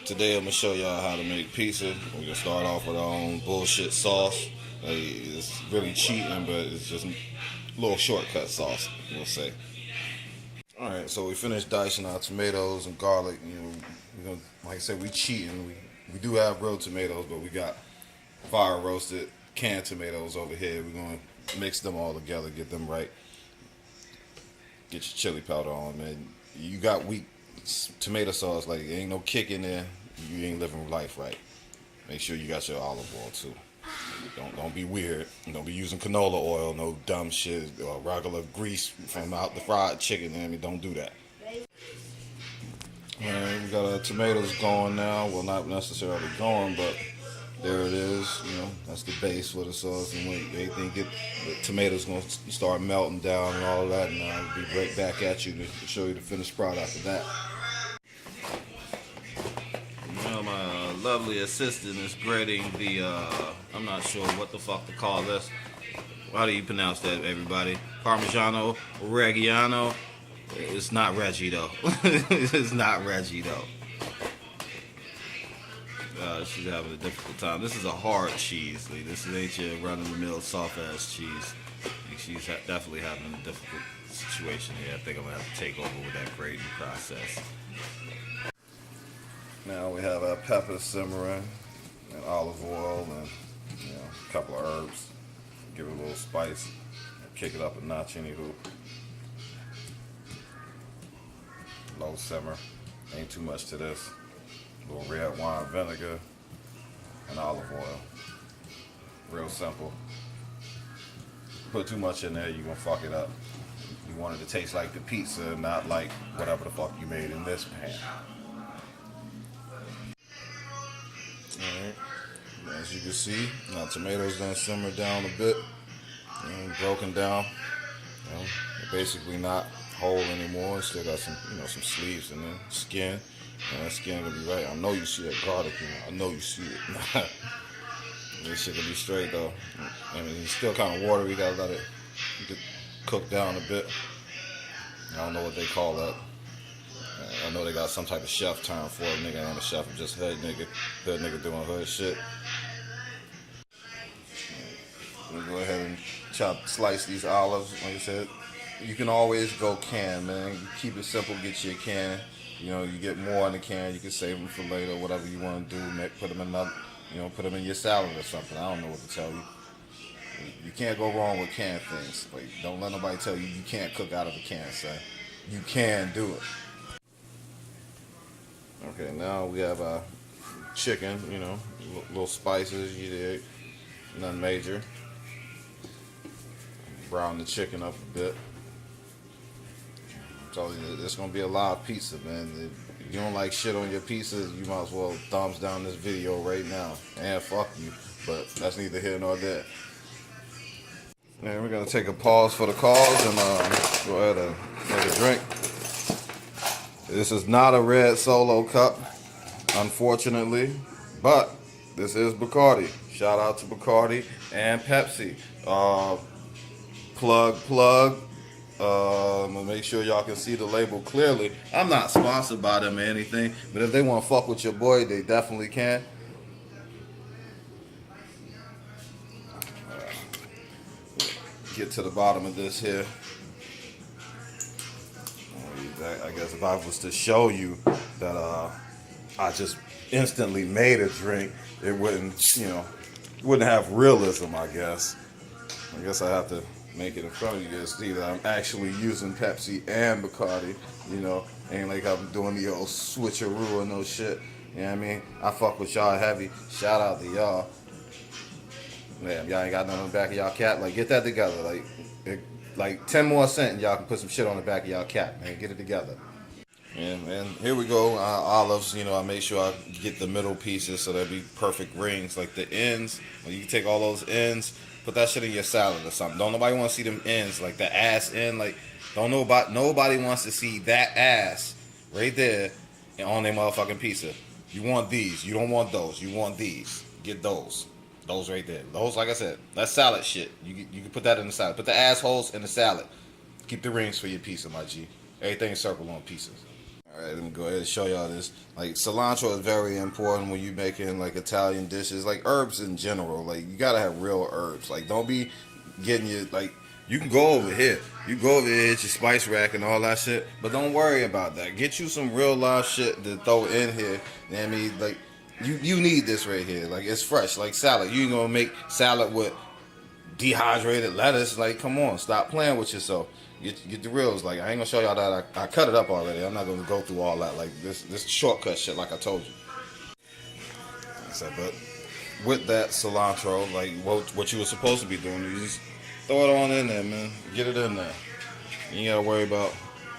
Today I'm gonna show y'all how to make pizza. We're gonna start off with our own bullshit sauce. It's really cheating, but it's just a little shortcut sauce, we'll say. Alright, so we finished dicing our tomatoes and garlic. We're gonna, like I said, we cheating. We do have real tomatoes, but we got fire roasted canned tomatoes over here. We're gonna mix them all together, get them right. Get your chili powder on, man. You got weak tomato sauce, like ain't no kick in there. You ain't living life right. Make sure you got your olive oil too. Don't be weird. Don't be using canola oil, no dumb shit, or regular grease from out the fried chicken. I mean, don't do that. Alright, we got our tomatoes going now. Well, not necessarily going, but there it is. That's the base for the sauce. And when everything the tomatoes gonna start melting down and all of that, and I'll be right back at you to show you the finished product of that. My lovely assistant is grating the, I'm not sure what the fuck to call this. How do you pronounce that, everybody? Parmigiano Reggiano? It's not Reggie, though. It's not Reggie, though. She's having a difficult time. This is a hard cheese. This ain't your run-of-the-mill soft-ass cheese. She's definitely having a difficult situation here. I think I'm going to have to take over with that grating process. Now we have our peppers simmering and olive oil and a couple of herbs. Give it a little spice. Kick it up a notch anywho. Low simmer. Ain't too much to this. A little red wine vinegar and olive oil. Real simple. Put too much in there, you're gonna fuck it up. You want it to taste like the pizza, not like whatever the fuck you made in this pan. Alright, as you can see, now tomatoes done simmered down a bit and broken down. They're basically not whole anymore. It's still got some, some sleeves and then skin. And that skin will be right. I know you see that garlic, I know you see it. This shit will be straight though. I mean, it's still kind of watery. You gotta let it cook down a bit. I don't know what they call that. I know they got some type of chef term for it. Nigga ain't a chef, I'm just hood nigga doing hood shit. We'll go ahead and slice these olives. Like I said, you can always go can, man. You keep it simple, get you a can. You get more in the can, you can save them for later, whatever you want to do. Put them in another, put them in your salad or something. I don't know what to tell you. You can't go wrong with canned things. Like, don't let nobody tell you you can't cook out of a can, son. You can do it. Okay, now we have our chicken, little spices, nothing major. Brown the chicken up a bit. I'm telling you, there's gonna be a lot of pizza, man. If you don't like shit on your pizza, you might as well thumbs down this video right now. And fuck you, but that's neither here nor there. And we're gonna take a pause for the cause and go ahead and take a drink. This is not a red Solo cup, unfortunately, but this is Bacardi. Shout out to Bacardi and Pepsi. Plug. I'm gonna make sure y'all can see the label clearly. I'm not sponsored by them or anything, but if they want to fuck with your boy, they definitely can. Get to the bottom of this here. I guess if I was to show you that I just instantly made a drink, it wouldn't, wouldn't have realism, I guess. I guess I have to make it in front of you guys to see that I'm actually using Pepsi and Bacardi, ain't like I'm doing the old switcheroo or no shit. You know what I mean? I fuck with y'all heavy. Shout out to y'all. Man, y'all ain't got nothing on the back of y'all cap. Like, get that together. Like 10 more cents, y'all can put some shit on the back of y'all cap, man. Get it together. And here we go. Olives, I make sure I get the middle pieces so they'll be perfect rings. Like the ends, you can take all those ends, put that shit in your salad or something. Don't nobody want to see them ends, like the ass end. Like, nobody wants to see that ass right there on their motherfucking pizza. You want these. You don't want those. You want these. Get those. Those right there. Those, like I said, that's salad shit. You can put that in the salad. Put the assholes in the salad. Keep the rings for your pizza, my G. Everything circle on pieces. Alright, let me go ahead and show y'all this. Like, cilantro is very important when you're making like Italian dishes, like herbs in general. Like, you gotta have real herbs. Like, don't be getting your, like, you can go over here. You go over here, get your spice rack and all that shit, but don't worry about that. Get you some real live shit to throw in here. You know what I mean? Like, you need this right here. Like, it's fresh, like salad. You ain't gonna make salad with dehydrated lettuce. Like, come on, stop playing with yourself. Get the reals. Like, I ain't gonna show y'all that. I cut it up already. I'm not gonna go through all that. Like, this shortcut shit, like I told you. Like I said, but with that cilantro, like what you were supposed to be doing, you just throw it on in there, man. Get it in there. You ain't gotta worry about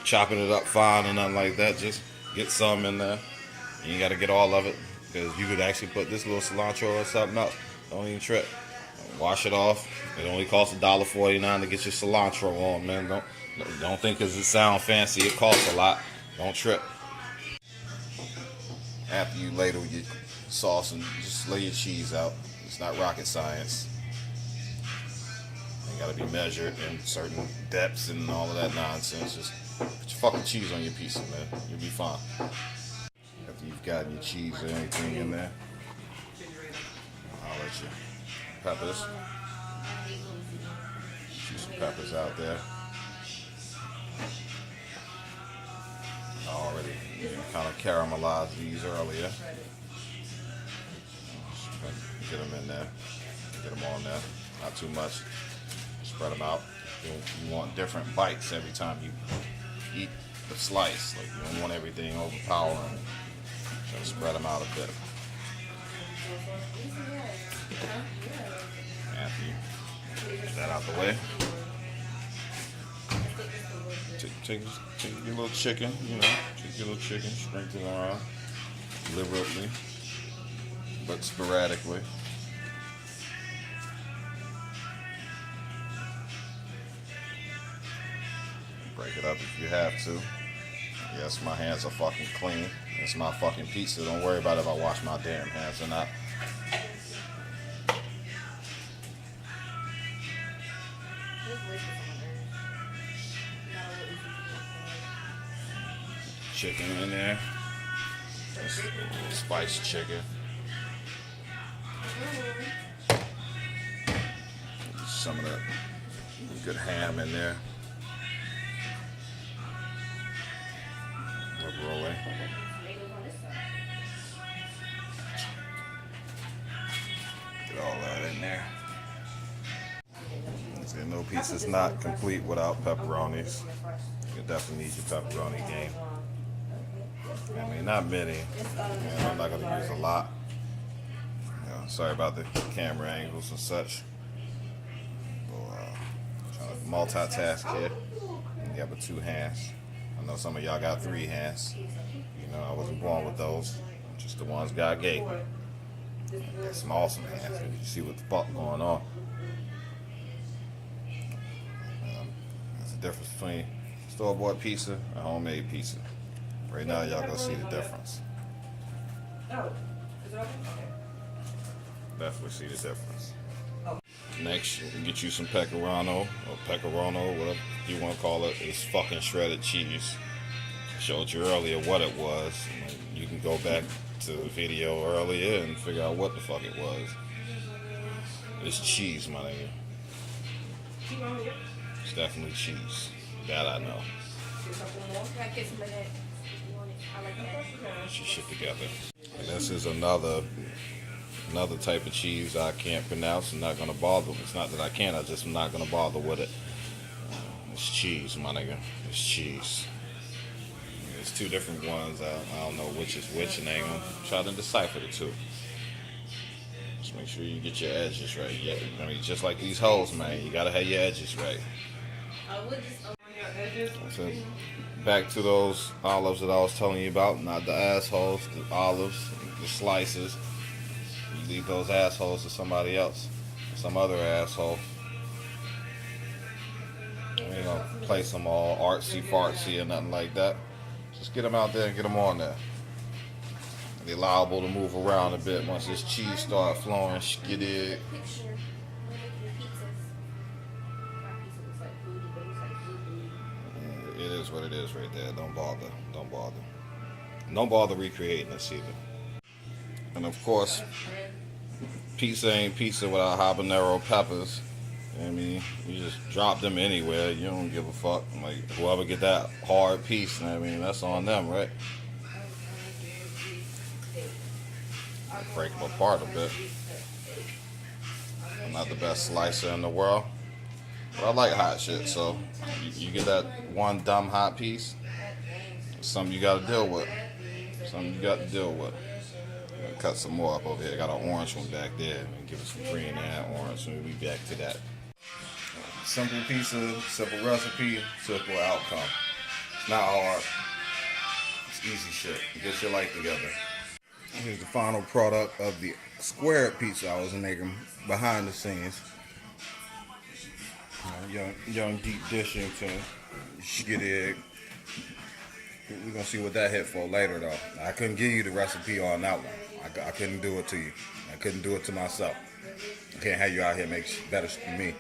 chopping it up fine or nothing like that. Just get some in there. You ain't gotta get all of it, because you could actually put this little cilantro or something else. Don't even trip. Wash it off. It only costs $1.49 to get your cilantro on, man. Don't think because it sounds fancy, it costs a lot. Don't trip. After you ladle your sauce, and just lay your cheese out. It's not rocket science. It gotta be measured in certain depths and all of that nonsense. Just put your fucking cheese on your pizza, man. You'll be fine. After you've gotten your cheese or anything in there, I'll let you peppers. Shoot some peppers out there. I already kind of caramelized these earlier. Get them in there. Get them on there. Not too much. Spread them out. You want different bites every time you eat the slice. Like, you don't want everything overpowering. So spread them out a bit. After you get that out the way, take your little chicken, take your little chicken, sprinkle it around deliberately, but sporadically. Break it up if you have to. Yes, my hands are fucking clean. It's my fucking pizza. Don't worry about if I wash my damn hands or not. Chicken in there. Spiced chicken. Some of that good ham in there. Rolling. Get all that in there. See, no pizza's not complete without pepperonis. You definitely need your pepperoni game. I mean, not many. I'm not gonna use a lot. Sorry about the camera angles and such. Trying to multitask here. You have 2 hands. I know some of y'all got 3 hands. I wasn't born with those. Just the ones God gave me. Got some awesome hands. You see what the fuck going on. There's a difference between store-bought pizza and homemade pizza. Right now, y'all gonna see the difference. Definitely see the difference. Next, you can get you some pecorino, or pecorino, whatever you want to call it. It's fucking shredded cheese. I showed you earlier what it was. You can go back to the video earlier and figure out what the fuck it was. It's cheese, my nigga. It's definitely cheese. That I know. Get your shit together. And this is another type of cheese I can't pronounce. I'm not gonna bother. It's not that I can't. I just am not gonna bother with it. It's cheese, my nigga. It's cheese. There's 2 different ones. I don't know which is which, and I ain't gonna try to decipher the 2. Just make sure you get your edges right. Yeah, I mean, just like these hoes, man. You gotta have your edges right. So, back to those olives that I was telling you about. Not the assholes, the olives, the slices. You leave those assholes to somebody else, some other asshole. You ain't gonna place them all artsy fartsy or nothing like that. Just get them out there and get them on there. They're liable to move around a bit once this cheese start flowing. Get it. It is what it is right there. Don't bother. Don't bother. Don't bother recreating this either. And of course, pizza ain't pizza without habanero peppers. I mean, you just drop them anywhere. You don't give a fuck. Like, whoever get that hard piece, I mean, that's on them, right? Break them apart a bit. I'm not the best slicer in the world, but I like hot shit. So you get that one dumb hot piece, something you got to deal with. Something you got to deal with. Cut some more up over here. Got an orange one back there. Give it some green and orange. And we'll be back to that. Simple pizza, simple recipe, simple outcome. It's not hard. It's easy shit. Get your life together. Here's the final product of the squared pizza I was making behind the scenes. Young deep dishing to skid egg. We're gonna see what that hit for later though. I couldn't give you the recipe on that one. I couldn't do it to you. I couldn't do it to myself. I can't have you out here make better than me.